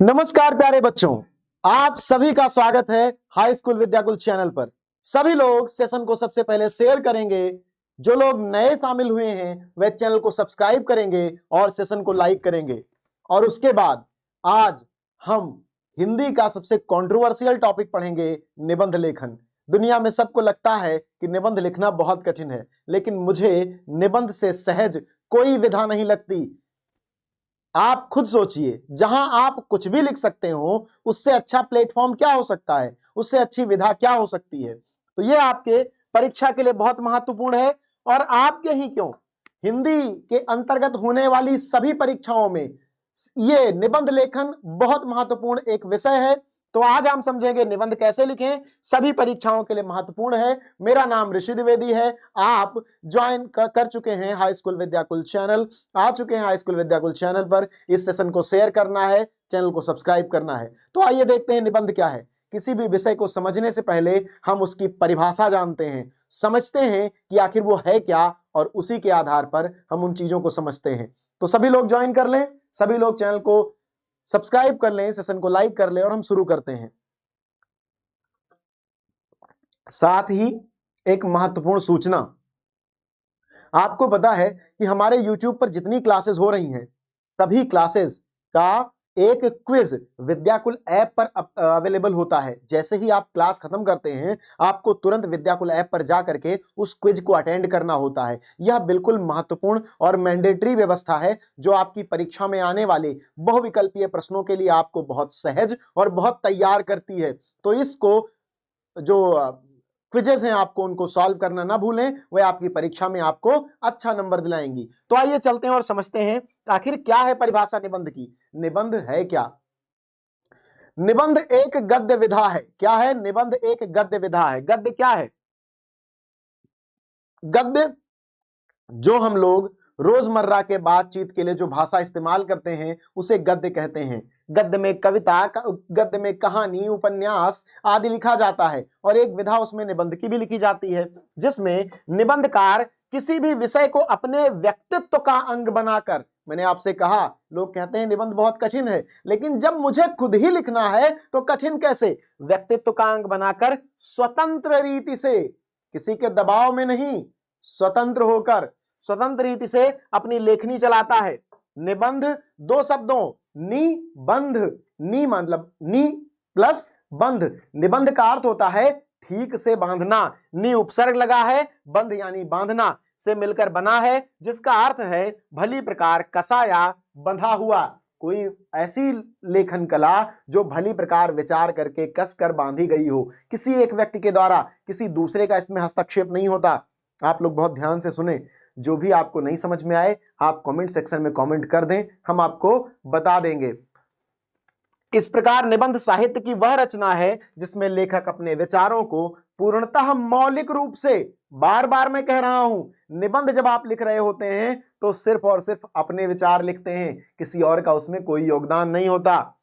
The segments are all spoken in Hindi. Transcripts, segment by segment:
नमस्कार प्यारे बच्चों, आप सभी का स्वागत है हाई स्कूल विद्याकुल चैनल पर। सभी लोग सेशन को सबसे पहले शेयर करेंगे। जो लोग नए शामिल हुए हैं वह चैनल को सब्सक्राइब करेंगे और सेशन को लाइक करेंगे। और उसके बाद आज हम हिंदी का सबसे कंट्रोवर्शियल टॉपिक पढ़ेंगे, निबंध लेखन। दुनिया में सबको लगता है कि निबंध लिखना बहुत कठिन है, लेकिन मुझे निबंध से सहज कोई विधा नहीं लगती। आप खुद सोचिए, जहां आप कुछ भी लिख सकते हो उससे अच्छा प्लेटफॉर्म क्या हो सकता है, उससे अच्छी विधा क्या हो सकती है। तो ये आपके परीक्षा के लिए बहुत महत्वपूर्ण है। और आपके ही क्यों, हिंदी के अंतर्गत होने वाली सभी परीक्षाओं में ये निबंध लेखन बहुत महत्वपूर्ण एक विषय है। तो आज हम समझेंगे निबंध कैसे लिखें, सभी परीक्षाओं के लिए महत्वपूर्ण है। मेरा नाम ऋषि द्विवेदी है। आप ज्वाइन कर चुके हैं हाई स्कूल विद्याकुल चैनल, आ चुके हैं हाई स्कूल विद्याकुल चैनल पर। इस सेशन को शेयर करना है, चैनल को सब्सक्राइब करना है। तो आइए देखते हैं निबंध क्या है। किसी भी विषय को समझने से पहले हम उसकी परिभाषा जानते हैं, समझते हैं कि आखिर वो है क्या, और उसी के आधार पर हम उन चीजों को समझते हैं। तो सभी लोग ज्वाइन कर लें, सभी लोग चैनल को सब्सक्राइब कर लें, सेशन को लाइक कर लें और हम शुरू करते हैं। साथ ही एक महत्वपूर्ण सूचना, आपको पता है कि हमारे YouTube पर जितनी क्लासेस हो रही हैं सभी क्लासेस का एक क्विज विद्याकुल ऐप पर अवेलेबल होता है। जैसे ही आप क्लास खत्म करते हैं आपको तुरंत विद्याकुल ऐप पर जा करके उस क्विज को अटेंड करना होता है। यह बिल्कुल महत्वपूर्ण और मैंडेटरी व्यवस्था है जो आपकी परीक्षा में आने वाले बहुविकल्पीय प्रश्नों के लिए आपको बहुत सहज और बहुत तैयार करती है। तो इसको जो क्विजेस हैं आपको उनको सॉल्व करना ना भूलें, वह आपकी परीक्षा में आपको अच्छा नंबर दिलाएंगी। तो आइए चलते हैं और समझते हैं आखिर क्या है परिभाषा निबंध की। निबंध है क्या? निबंध एक गद्य विधा है। क्या है? निबंध एक गद्य विधा है। गद्य क्या है? गद्य जो हम लोग रोजमर्रा के बातचीत के लिए जो भाषा इस्तेमाल करते हैं उसे गद्य कहते हैं। गद्य में कविता, गद्य में कहानी, उपन्यास आदि लिखा जाता है। और एक विधा उसमें निबंध की भी लिखी जाती है, जिसमें निबंधकार किसी भी विषय को अपने व्यक्तित्व का अंग बनाकर, मैंने आपसे कहा लोग कहते हैं निबंध बहुत कठिन है, लेकिन जब मुझे खुद ही लिखना है तो कठिन कैसे? व्यक्तित्व का अंग बनाकर स्वतंत्र रीति से, किसी के दबाव में नहीं, स्वतंत्र होकर स्वतंत्र रीति से अपनी लेखनी चलाता है। निबंध दो शब्दों निबंध, नी मतलब नी प्लस बंध। निबंध का अर्थ होता है ठीक से बांधना। नी उपसर्ग लगा है, बंध यानी बांधना से मिलकर बना है, जिसका अर्थ है भली प्रकार कसा या बंधा हुआ। कोई ऐसी लेखन कला जो भली प्रकार विचार करके कस कर बांधी गई हो, किसी एक व्यक्ति के द्वारा, किसी दूसरे का इसमें हस्तक्षेप नहीं होता। आप लोग बहुत ध्यान से सुने, जो भी आपको नहीं समझ में आए आप कमेंट सेक्शन में कमेंट कर दें, हम आपको बता देंगे। इस प्रकार निबंध साहित्य की वह रचना है जिसमें लेखक अपने विचारों को पूर्णतः मौलिक रूप से, बार बार मैं कह रहा हूं, निबंध जब आप लिख रहे होते हैं तो सिर्फ और सिर्फ अपने विचार लिखते हैं, किसी और का उसमें कोई योगदान नहीं होता।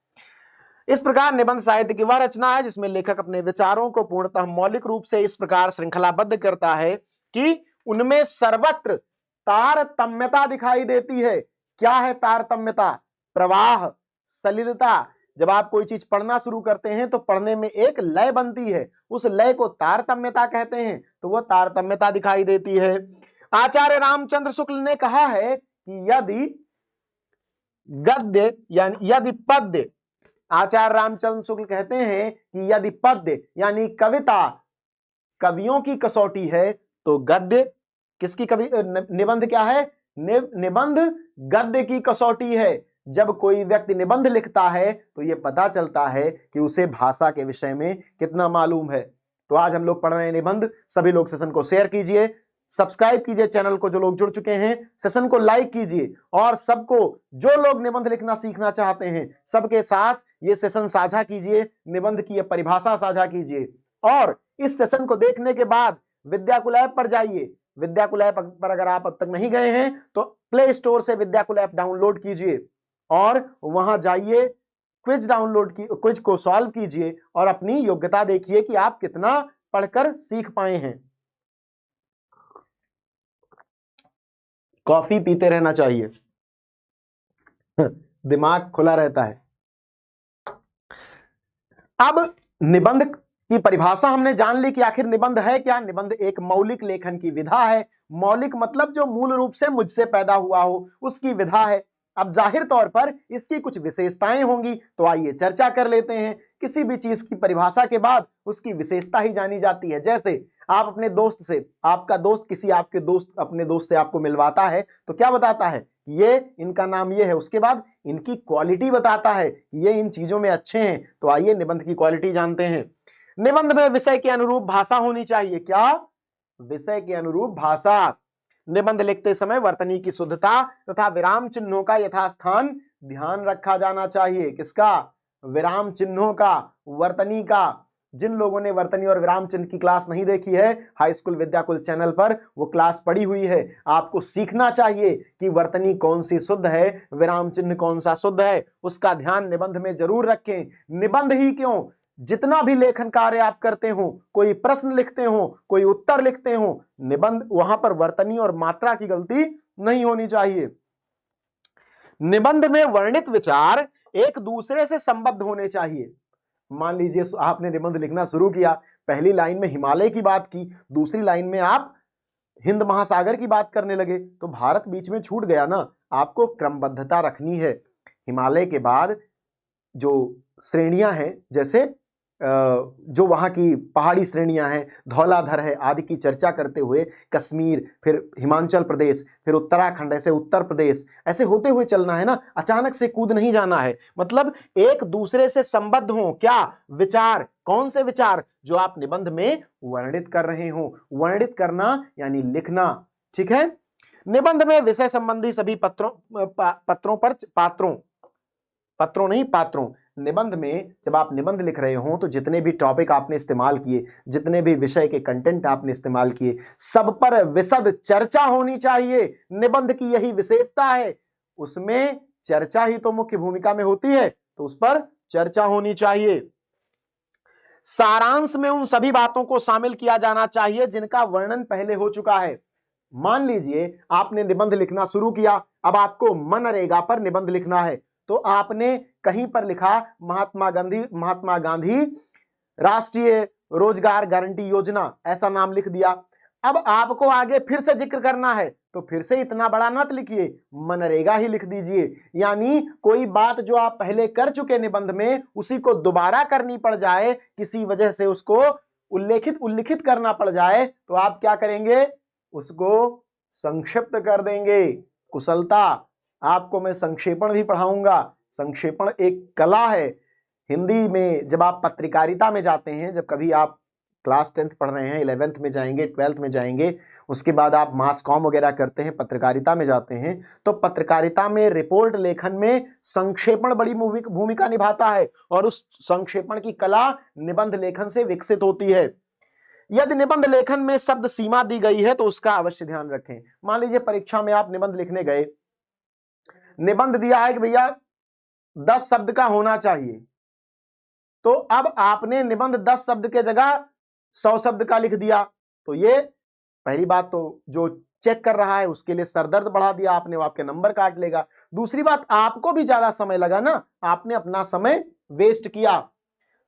इस प्रकार निबंध साहित्य की वह रचना है जिसमें लेखक अपने विचारों को पूर्णतः मौलिक रूप से इस प्रकार श्रृंखलाबद्ध करता है कि उनमें सर्वत्र तारतम्यता दिखाई देती है। क्या है तारतम्यता? प्रवाह, सलिलता। जब आप कोई चीज पढ़ना शुरू करते हैं तो पढ़ने में एक लय बनती है, उस लय को तारतम्यता कहते हैं। तो वह तारतम्यता दिखाई देती है। आचार्य रामचंद्र शुक्ल ने कहा है कि यदि गद्य यानी यदि पद्य, आचार्य रामचंद्र शुक्ल कहते हैं कि यदि पद्य यानी कविता कवियों की कसौटी है तो गद्य किसकी कवि निबंध क्या है? निबंध गद्य की कसौटी है। जब कोई व्यक्ति निबंध लिखता है तो यह पता चलता है कि उसे भाषा के विषय में कितना मालूम है। तो आज हम लोग पढ़ रहे हैं निबंध। सभी लोग सेशन को शेयर कीजिए, सब्सक्राइब कीजिए चैनल को, जो लोग जुड़ चुके हैं सेशन को लाइक कीजिए, और सबको, जो लोग निबंध लिखना सीखना चाहते हैं सबके साथ ये सेशन साझा कीजिए, निबंध की ये परिभाषा साझा कीजिए। और इस सेशन को देखने के बाद विद्याकुल ऐप पर जाइए। विद्याकुल ऐप पर अगर आप अब तक नहीं गए हैं तो प्ले स्टोर से विद्याकुल ऐप डाउनलोड कीजिए और वहां जाइए, क्विज डाउनलोड की, क्विज को सॉल्व कीजिए और अपनी योग्यता देखिए कि आप कितना पढ़कर सीख पाए हैं। कॉफी पीते रहना चाहिए, दिमाग खुला रहता है। अब निबंध की परिभाषा हमने जान ली कि आखिर निबंध है क्या। निबंध एक मौलिक लेखन की विधा है। मौलिक मतलब जो मूल रूप से मुझसे पैदा हुआ हो उसकी विधा है। अब जाहिर तौर पर इसकी कुछ विशेषताएं होंगी, तो आइए चर्चा कर लेते हैं। किसी भी चीज की परिभाषा के बाद उसकी विशेषता ही जानी जाती है। जैसे आप अपने दोस्त से, आपका दोस्त किसी आपके दोस्त अपने दोस्त से आपको मिलवाता है तो क्या बताता है, ये इनका नाम ये है, उसके बाद इनकी क्वालिटी बताता है, ये इन चीजों में अच्छे हैं। तो आइए निबंध की क्वालिटी जानते हैं। निबंध में विषय के अनुरूप भाषा होनी चाहिए। क्या? विषय के अनुरूप भाषा। निबंध लिखते समय वर्तनी की शुद्धता तथा विराम चिन्हों का यथास्थान ध्यान रखा जाना चाहिए। किसका? विराम चिन्हों का, वर्तनी का। जिन लोगों ने वर्तनी और विराम चिन्ह की क्लास नहीं देखी है, हाई स्कूल विद्याकुल चैनल पर वो क्लास पड़ी हुई है। आपको सीखना चाहिए कि वर्तनी कौन सी शुद्ध है, विराम चिन्ह कौन सा शुद्ध है, उसका ध्यान निबंध में जरूर रखें। निबंध ही क्यों, जितना भी लेखन कार्य आप करते हो, कोई प्रश्न लिखते हो, कोई उत्तर लिखते हो, निबंध वहां पर वर्तनी और मात्रा की गलती नहीं होनी चाहिए। निबंध में वर्णित विचार एक दूसरे से संबद्ध होने चाहिए। मान लीजिए आपने निबंध लिखना शुरू किया, पहली लाइन में हिमालय की बात की, दूसरी लाइन में आप हिंद महासागर की बात करने लगे, तो भारत बीच में छूट गया ना। आपको क्रमबद्धता रखनी है। हिमालय के बाद जो श्रेणियां हैं, जैसे जो वहां की पहाड़ी श्रेणियां हैं, धौलाधर है आदि की चर्चा करते हुए कश्मीर, फिर हिमाचल प्रदेश, फिर उत्तराखंड, ऐसे उत्तर प्रदेश, ऐसे होते हुए चलना है ना। अचानक से कूद नहीं जाना है। मतलब एक दूसरे से संबद्ध हो। क्या? विचार। कौन से विचार? जो आप निबंध में वर्णित कर रहे हो। वर्णित करना यानी लिखना। ठीक है। निबंध में विषय संबंधी सभी पात्रों निबंध में जब आप निबंध लिख रहे हो तो जितने भी टॉपिक आपने इस्तेमाल किए, जितने भी विषय के कंटेंट आपने इस्तेमाल किए, सब पर विशद चर्चा होनी चाहिए। निबंध की यही विशेषता है। उसमें चर्चा ही तो मुख्य भूमिका में होती है, तो उस पर चर्चा होनी चाहिए। सारांश में उन सभी बातों को शामिल किया जाना चाहिए जिनका वर्णन पहले हो चुका है। मान लीजिए आपने निबंध लिखना शुरू किया, अब आपको मनरेगा पर निबंध लिखना है, तो आपने कहीं पर लिखा महात्मा गांधी राष्ट्रीय रोजगार गारंटी योजना, ऐसा नाम लिख दिया। अब आपको आगे फिर से जिक्र करना है, तो फिर से इतना बड़ा मत लिखिए, मनरेगा ही लिख दीजिए। यानी कोई बात जो आप पहले कर चुके निबंध में, उसी को दोबारा करनी पड़ जाए, किसी वजह से उसको उल्लिखित करना पड़ जाए, तो आप क्या करेंगे? उसको संक्षिप्त कर देंगे। कुशलता। आपको मैं संक्षेपण भी पढ़ाऊंगा। संक्षेपण एक कला है। हिंदी में जब आप पत्रकारिता में जाते हैं, जब कभी आप क्लास 10th पढ़ रहे हैं, 11th में जाएंगे, 12th में जाएंगे, उसके बाद आप मास कॉम वगैरह करते हैं, पत्रकारिता में जाते हैं, तो पत्रकारिता में रिपोर्ट लेखन में संक्षेपण बड़ी भूमिका निभाता है, और उस संक्षेपण की कला निबंध लेखन से विकसित होती है। यदि निबंध लेखन में शब्द सीमा दी गई है तो उसका अवश्य ध्यान रखें। मान लीजिए परीक्षा में आप निबंध लिखने गए, निबंध दिया है कि भैया 10 शब्द का होना चाहिए, तो अब आपने निबंध 10 शब्द के जगह 100 शब्द का लिख दिया, तो ये पहली बात तो जो चेक कर रहा है उसके लिए सरदर्द बढ़ा दिया आपने, वो आपके नंबर काट लेगा। दूसरी बात, आपको भी ज्यादा समय लगा ना, आपने अपना समय वेस्ट किया।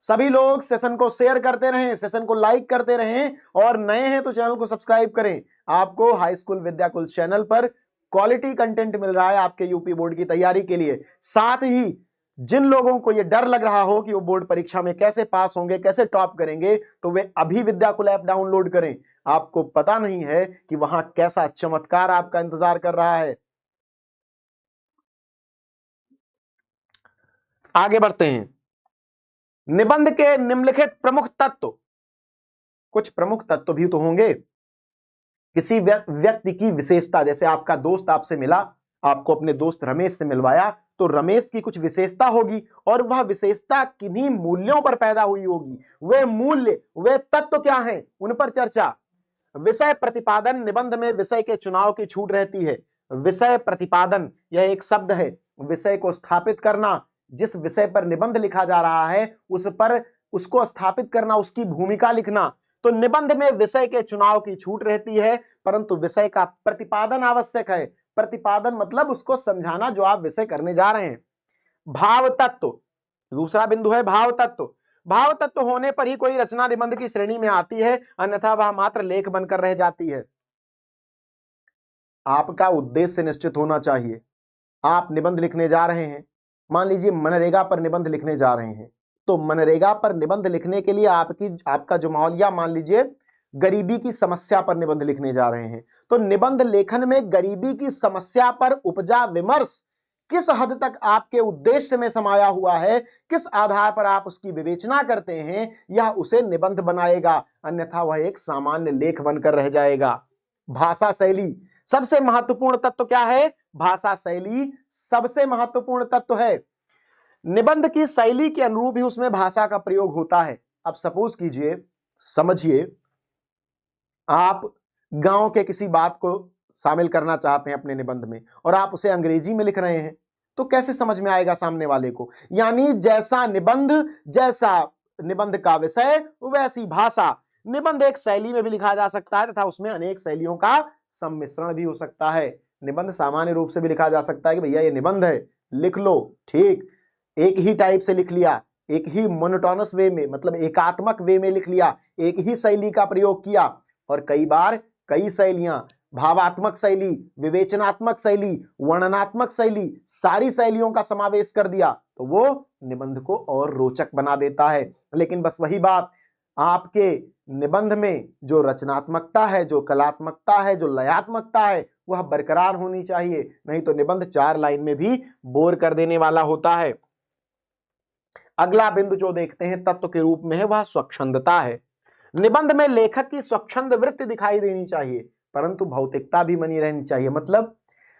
सभी लोग सेशन को शेयर करते रहें, सेशन को लाइक करते रहें, और नए हैं तो चैनल को सब्सक्राइब करें। आपको हाई स्कूल विद्याकुल चैनल पर क्वालिटी कंटेंट मिल रहा है आपके यूपी बोर्ड की तैयारी के लिए। साथ ही जिन लोगों को ये डर लग रहा हो कि वो बोर्ड परीक्षा में कैसे पास होंगे, कैसे टॉप करेंगे, तो वे अभी विद्याकुल ऐप डाउनलोड करें। आपको पता नहीं है कि वहां कैसा चमत्कार आपका इंतजार कर रहा है। आगे बढ़ते हैं। निबंध के निम्नलिखित प्रमुख तत्व, कुछ प्रमुख तत्व भी तो होंगे। किसी व्यक्ति की विशेषता, जैसे आपका दोस्त आपसे मिला, आपको अपने दोस्त रमेश से मिलवाया, तो रमेश की कुछ विशेषता होगी, और वह विशेषता किन्हीं मूल्यों पर पैदा हुई होगी। वे मूल्य, वे तत्व क्या हैं, उन पर चर्चा। विषय प्रतिपादन, निबंध में विषय के चुनाव की छूट रहती है। विषय प्रतिपादन यह एक शब्द है। विषय को स्थापित करना, जिस विषय पर निबंध लिखा जा रहा है उस पर उसको स्थापित करना, उसकी भूमिका लिखना। तो निबंध में विषय के चुनाव की छूट रहती है, परंतु विषय का प्रतिपादन आवश्यक है। प्रतिपादन मतलब उसको समझाना जो आप विषय करने जा रहे हैं। भाव तत्व, दूसरा बिंदु है भाव तत्व। भाव तत्व होने पर ही कोई रचना निबंध की श्रेणी में आती है, अन्यथा वह मात्र लेख बनकर रह जाती है। आपका उद्देश्य निश्चित होना चाहिए। आप निबंध लिखने जा रहे हैं, मान लीजिए मनरेगा पर निबंध लिखने जा रहे हैं, तो मनरेगा पर निबंध लिखने के लिए आपका जो माहौल, या मान लीजिए गरीबी की समस्या पर निबंध लिखने जा रहे हैं, तो निबंध लेखन में गरीबी की समस्या पर उपजा विमर्श किस हद तक आपके उद्देश्य में समाया हुआ है, किस आधार पर आप उसकी विवेचना करते हैं, यह उसे निबंध बनाएगा, अन्यथा वह एक सामान्य लेख बनकर रह जाएगा। भाषा शैली सबसे महत्वपूर्ण तत्व क्या है? भाषा शैली सबसे महत्वपूर्ण तत्व है। निबंध की शैली के अनुरूप ही उसमें भाषा का प्रयोग होता है। अब सपोज कीजिए, समझिए, आप गांव के किसी बात को शामिल करना चाहते हैं अपने निबंध में और आप उसे अंग्रेजी में लिख रहे हैं, तो कैसे समझ में आएगा सामने वाले को? यानी जैसा निबंध का विषय वैसी भाषा। निबंध एक शैली में भी लिखा जा सकता है तथा उसमें अनेक शैलियों का सम्मिश्रण भी हो सकता है। निबंध सामान्य रूप से भी लिखा जा सकता है कि भैया ये निबंध है, लिख लो, ठीक, एक ही टाइप से लिख लिया, एक ही मोनोटोनस वे में, मतलब एकात्मक वे में लिख लिया, एक ही शैली का प्रयोग किया, और कई बार कई शैलियां, भावात्मक शैली, विवेचनात्मक शैली, वर्णनात्मक शैली, सारी शैलियों का समावेश कर दिया, तो वो निबंध को और रोचक बना देता है। लेकिन बस वही बात, आपके निबंध में जो रचनात्मकता है, जो कलात्मकता है, जो लयात्मकता है, वह बरकरार होनी चाहिए, नहीं तो निबंध 4 लाइन में भी बोर कर देने वाला होता है। अगला बिंदु जो देखते हैं तत्व के रूप में है, वह स्वच्छंदता है। निबंध में लेखक की स्वच्छंद वृत्ति दिखाई देनी चाहिए, परंतु भौतिकता भी बनी रहनी चाहिए। मतलब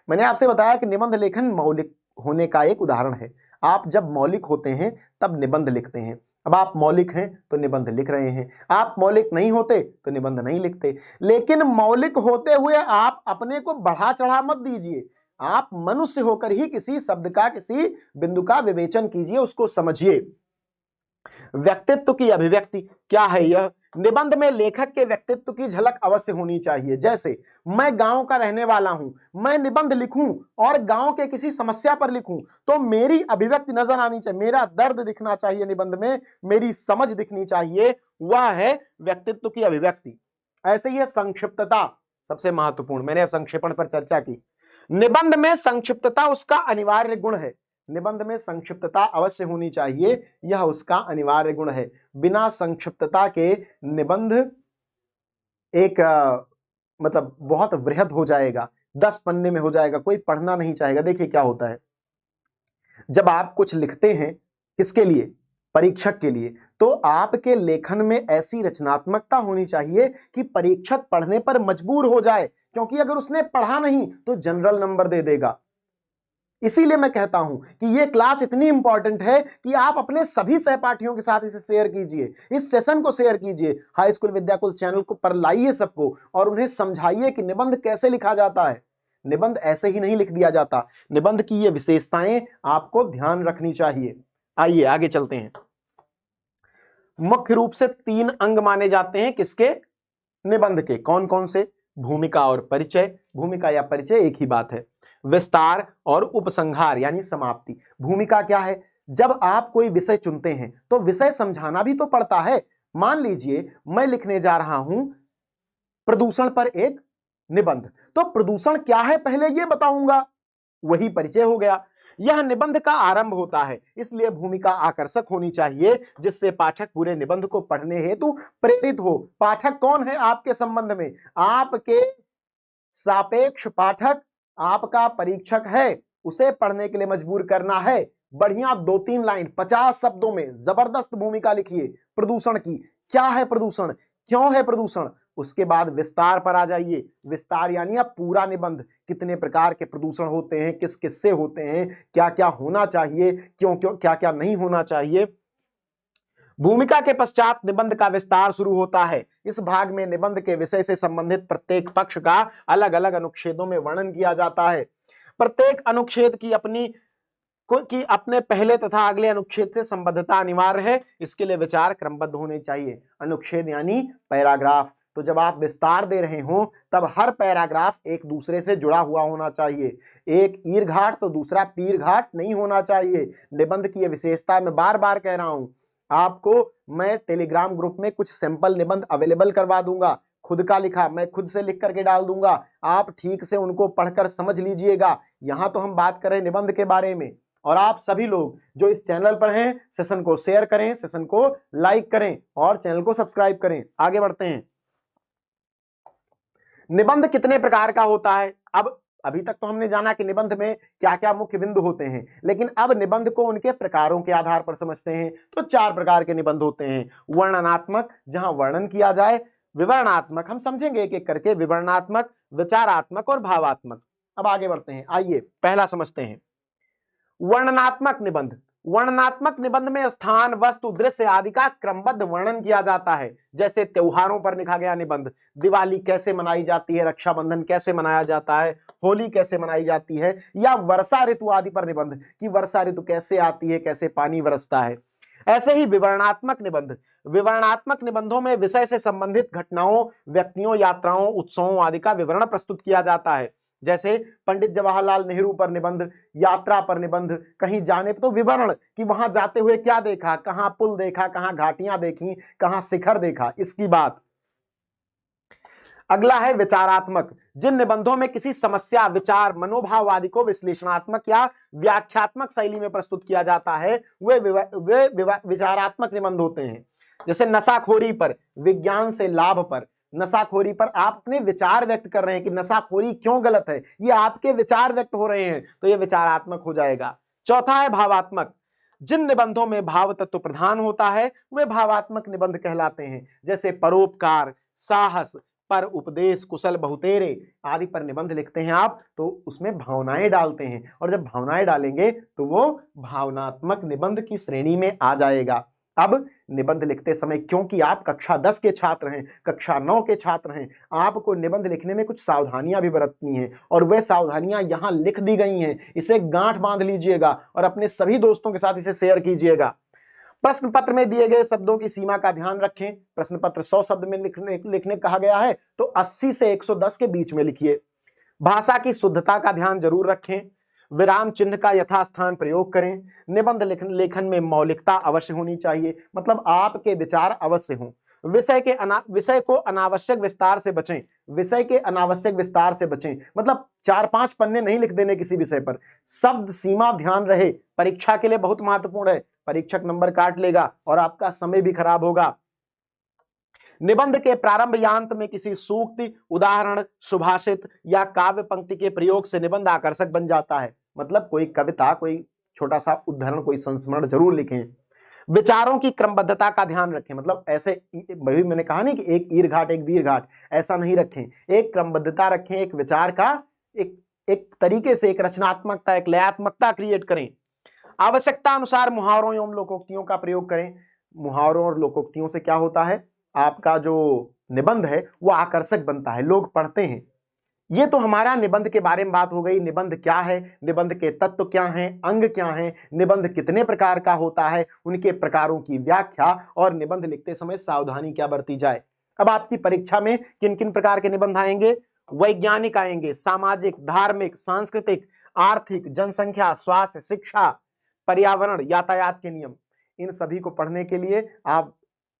मैंने आपसे बताया कि निबंध लेखन मौलिक होने का एक उदाहरण है। आप जब मौलिक होते हैं तब निबंध लिखते हैं। अब आप मौलिक हैं तो निबंध लिख रहे हैं, आप मौलिक नहीं होते तो निबंध नहीं लिखते। लेकिन मौलिक होते हुए आप अपने को बढ़ा चढ़ा मत दीजिए। आप मनुष्य होकर ही किसी शब्द का, किसी बिंदु का विवेचन कीजिए, उसको समझिए। व्यक्तित्व की अभिव्यक्ति क्या है? यह निबंध में लेखक के व्यक्तित्व की झलक अवश्य होनी चाहिए। जैसे मैं गांव का रहने वाला हूं, मैं निबंध लिखूं और गांव के किसी समस्या पर लिखूं, तो मेरी अभिव्यक्ति नजर आनी चाहिए, मेरा दर्द दिखना चाहिए निबंध में, मेरी समझ दिखनी चाहिए, वह है व्यक्तित्व की अभिव्यक्ति। ऐसे ही है संक्षिप्तता, सबसे महत्वपूर्ण। मैंने अब संक्षेपण पर चर्चा की। निबंध में संक्षिप्तता उसका अनिवार्य गुण है। निबंध में संक्षिप्तता अवश्य होनी चाहिए, यह उसका अनिवार्य गुण है। बिना संक्षिप्तता के निबंध एक मतलब बहुत वृहद हो जाएगा, 10 पन्ने में हो जाएगा, कोई पढ़ना नहीं चाहेगा। देखिए क्या होता है, जब आप कुछ लिखते हैं, किसके लिए? परीक्षक के लिए, तो आपके लेखन में ऐसी रचनात्मकता होनी चाहिए कि परीक्षक पढ़ने पर मजबूर हो जाए, क्योंकि अगर उसने पढ़ा नहीं तो जनरल नंबर दे देगा। इसीलिए मैं कहता हूं कि यह क्लास इतनी इंपॉर्टेंट है कि आप अपने सभी सहपाठियों के साथ इसे शेयर कीजिए, इस सेशन को शेयर कीजिए, हाई स्कूल विद्याकुल चैनल को पर लाइए सबको और उन्हें समझाइए कि निबंध कैसे लिखा जाता है। निबंध ऐसे ही नहीं लिख दिया जाता, निबंध की ये विशेषताएं आपको ध्यान रखनी चाहिए। आइए आगे चलते हैं। मुख्य रूप से 3 अंग माने जाते हैं किसके? निबंध के। कौन कौन से? भूमिका और परिचय। भूमिका या परिचय एक ही बात है। विस्तार और उपसंहार यानी समाप्ति। भूमिका क्या है? जब आप कोई विषय चुनते हैं तो विषय समझाना भी तो पड़ता है। मान लीजिए मैं लिखने जा रहा हूं प्रदूषण पर एक निबंध, तो प्रदूषण क्या है पहले ये बताऊंगा, वही परिचय हो गया। यह निबंध का आरंभ होता है, इसलिए भूमिका आकर्षक होनी चाहिए जिससे पाठक पूरे निबंध को पढ़ने हेतु प्रेरित हो। पाठक कौन है आपके संबंध में? आपके सापेक्ष पाठक आपका परीक्षक है, उसे पढ़ने के लिए मजबूर करना है। बढ़िया 2-3 लाइन 50 शब्दों में जबरदस्त भूमिका लिखिए प्रदूषण की। क्या है प्रदूषण, क्यों है प्रदूषण, उसके बाद विस्तार पर आ जाइए। विस्तार यानी अब पूरा निबंध, कितने प्रकार के प्रदूषण होते हैं, किस किससे होते हैं, क्या क्या होना चाहिए, क्यों क्यों क्या क्या नहीं होना चाहिए। भूमिका के पश्चात निबंध का विस्तार शुरू होता है। इस भाग में निबंध के विषय से संबंधित प्रत्येक पक्ष का अलग अलग अनुच्छेदों में वर्णन किया जाता है। प्रत्येक अनुच्छेद की अपने पहले तथा अगले अनुच्छेद से संबद्धता अनिवार्य है। इसके लिए विचार क्रमबद्ध होने चाहिए। अनुच्छेद यानी पैराग्राफ। तो जब आप विस्तार दे रहे हो तब हर पैराग्राफ एक दूसरे से जुड़ा हुआ होना चाहिए। एक ईर घाट तो दूसरा पीर घाट नहीं होना चाहिए। निबंध की यह विशेषता मैं बार बार कह रहा हूं। आपको मैं टेलीग्राम ग्रुप में कुछ सैंपल निबंध अवेलेबल करवा दूंगा, खुद का लिखा, मैं खुद से लिख करके डाल दूंगा, आप ठीक से उनको पढ़कर समझ लीजिएगा। यहां तो हम बात कर रहे हैं निबंध के बारे में। और आप सभी लोग जो इस चैनल पर हैं, सेशन को शेयर करें, सेशन को लाइक करें और चैनल को सब्सक्राइब करें। आगे बढ़ते हैं। निबंध कितने प्रकार का होता है? अब अभी तक तो हमने जाना कि निबंध में क्या क्या मुख्य बिंदु होते हैं, लेकिन अब निबंध को उनके प्रकारों के आधार पर समझते हैं। तो 4 प्रकार के निबंध होते हैं। वर्णनात्मक, जहां वर्णन किया जाए। विवरणात्मक, हम समझेंगे एक एक करके। विवरणात्मक, विचारात्मक और भावात्मक। अब आगे बढ़ते हैं, आइए पहला समझते हैं। वर्णनात्मक निबंध। वर्णनात्मक निबंध में स्थान, वस्तु, दृश्य आदि का क्रमबद्ध वर्णन किया जाता है। जैसे त्योहारों पर लिखा गया निबंध, दिवाली कैसे मनाई जाती है, रक्षाबंधन कैसे मनाया जाता है, होली कैसे मनाई जाती है, या वर्षा ऋतु आदि पर निबंध कि वर्षा ऋतु कैसे आती है, कैसे पानी बरसता है। ऐसे ही विवरणात्मक निबंध। विवरणात्मक निबंधों में विषय से संबंधित घटनाओं, व्यक्तियों, यात्राओं, उत्सवों आदि का विवरण प्रस्तुत किया जाता है। जैसे पंडित जवाहरलाल नेहरू पर निबंध, यात्रा पर निबंध, कहीं जाने पर तो विवरण कि वहां जाते हुए क्या देखा, कहां पुल देखा, कहां घाटियां देखी, कहां शिखर देखा, इसकी बात। अगला है विचारात्मक। जिन निबंधों में किसी समस्या, विचार, मनोभाव आदि को विश्लेषणात्मक या व्याख्यात्मक शैली में प्रस्तुत किया जाता है, वे विचारात्मक निबंध होते हैं। जैसे नशाखोरी पर, विज्ञान से लाभ पर। नशाखोरी पर आप अपने विचार व्यक्त कर रहे हैं कि नशाखोरी क्यों गलत है, ये आपके विचार व्यक्त हो रहे हैं, तो ये विचारात्मक हो जाएगा। चौथा है भावात्मक। जिन निबंधों में भाव तत्व प्रधान होता है वे भावात्मक निबंध कहलाते हैं। जैसे परोपकार, साहस, पर उपदेश, कुशल बहुतेरे आदि पर निबंध लिखते हैं आप, तो उसमें भावनाएं डालते हैं, और जब भावनाएं डालेंगे तो वो भावनात्मक निबंध की श्रेणी में आ जाएगा। अब निबंध लिखते समय, क्योंकि आप कक्षा 10 के छात्र हैं, कक्षा 9 के छात्र हैं, आपको निबंध लिखने में कुछ सावधानियां भी बरतनी हैं, और वे सावधानियां यहां लिख दी गई हैं। इसे गांठ बांध लीजिएगा और अपने सभी दोस्तों के साथ इसे शेयर कीजिएगा। प्रश्न पत्र में दिए गए शब्दों की सीमा का ध्यान रखें। प्रश्न पत्र 100 शब्द में लिखने कहा गया है, तो 80 से 110 के बीच में लिखिए। भाषा की शुद्धता का ध्यान जरूर रखें। विराम चिन्ह का यथास्थान प्रयोग करें। निबंध लेखन में मौलिकता अवश्य होनी चाहिए, मतलब आपके विचार अवश्य हों। विषय को अनावश्यक विस्तार से बचें। विषय के अनावश्यक विस्तार से बचें, मतलब 4-5 पन्ने नहीं लिख देने किसी विषय पर। शब्द सीमा ध्यान रहे, परीक्षा के लिए बहुत महत्वपूर्ण है। परीक्षक नंबर काट लेगा और आपका समय भी खराब होगा। निबंध के प्रारंभ या अंत में किसी सूक्ति, उदाहरण, सुभाषित या काव्य पंक्ति के प्रयोग से निबंध आकर्षक बन जाता है। मतलब कोई कविता, कोई छोटा सा उदाहरण, कोई संस्मरण जरूर लिखें। विचारों की क्रमबद्धता का ध्यान रखें, मतलब ऐसे वही मैंने कहा नहीं कि एक ईर घाट एक वीर घाट, ऐसा नहीं रखें। एक क्रमबद्धता रखें, एक विचार का एक तरीके से, एक रचनात्मकता, एक लयात्मकता क्रिएट करें। आवश्यकता अनुसार मुहावरों एवं लोकोक्तियों का प्रयोग करें। मुहावरों और लोकोक्तियों से क्या होता है, आपका जो निबंध है वो आकर्षक बनता है, लोग पढ़ते हैं। ये तो हमारा निबंध के बारे में बात हो गई। निबंध क्या है, निबंध के तत्व क्या हैं, अंग क्या हैं, निबंध कितने प्रकार का होता है, उनके प्रकारों की व्याख्या, और निबंध लिखते समय सावधानी क्या बरती जाए। अब आपकी परीक्षा में किन किन प्रकार के निबंध आएंगे? वैज्ञानिक आएंगे, सामाजिक, धार्मिक, सांस्कृतिक, आर्थिक, जनसंख्या, स्वास्थ्य, शिक्षा, पर्यावरण, यातायात के नियम। इन सभी को पढ़ने के लिए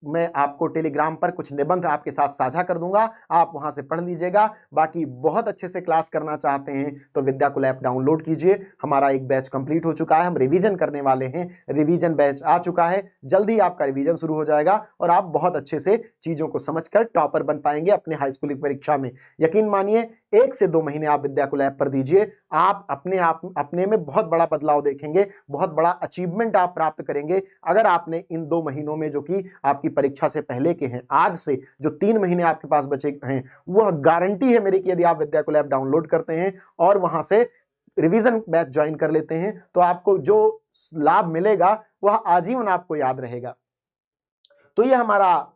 मैं आपको टेलीग्राम पर कुछ निबंध आपके साथ साझा कर दूंगा, आप वहां से पढ़ लीजिएगा। बाकी बहुत अच्छे से क्लास करना चाहते हैं तो विद्याकुल ऐप डाउनलोड कीजिए। हमारा एक बैच कंप्लीट हो चुका है, हम रिवीजन करने वाले हैं, रिवीजन बैच आ चुका है। जल्दी आपका रिवीजन शुरू हो जाएगा और आप बहुत अच्छे से चीजों को समझकर टॉपर बन पाएंगे अपने हाई स्कूल की परीक्षा में। यकीन मानिए 1 से 2 महीने आप विद्याकुल ऐप पर दीजिए, आप अपने में बहुत बड़ा बदलाव देखेंगे, बहुत बड़ा अचीवमेंट आप प्राप्त करेंगे। अगर आपने इन 2 महीनों में, जो कि आपकी परीक्षा से पहले के हैं, आज से जो 3 महीने आपके पास बचे हैं, वह गारंटी है मेरी कि यदि आप विद्याकुल ऐप डाउनलोड करते हैं और वहां से रिवीजन बैच ज्वाइन कर लेते हैं तो आपको जो लाभ मिलेगा वह आजीवन आपको याद रहेगा। तो ये हमारा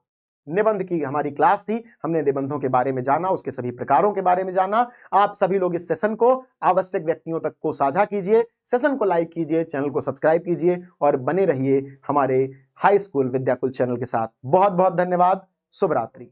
निबंध की हमारी क्लास थी। हमने निबंधों के बारे में जाना, उसके सभी प्रकारों के बारे में जाना। आप सभी लोग इस सेशन को आवश्यक व्यक्तियों तक को साझा कीजिए, सेशन को लाइक कीजिए, चैनल को सब्सक्राइब कीजिए और बने रहिए हमारे हाई स्कूल विद्याकुल चैनल के साथ। बहुत बहुत धन्यवाद। शुभ रात्रि।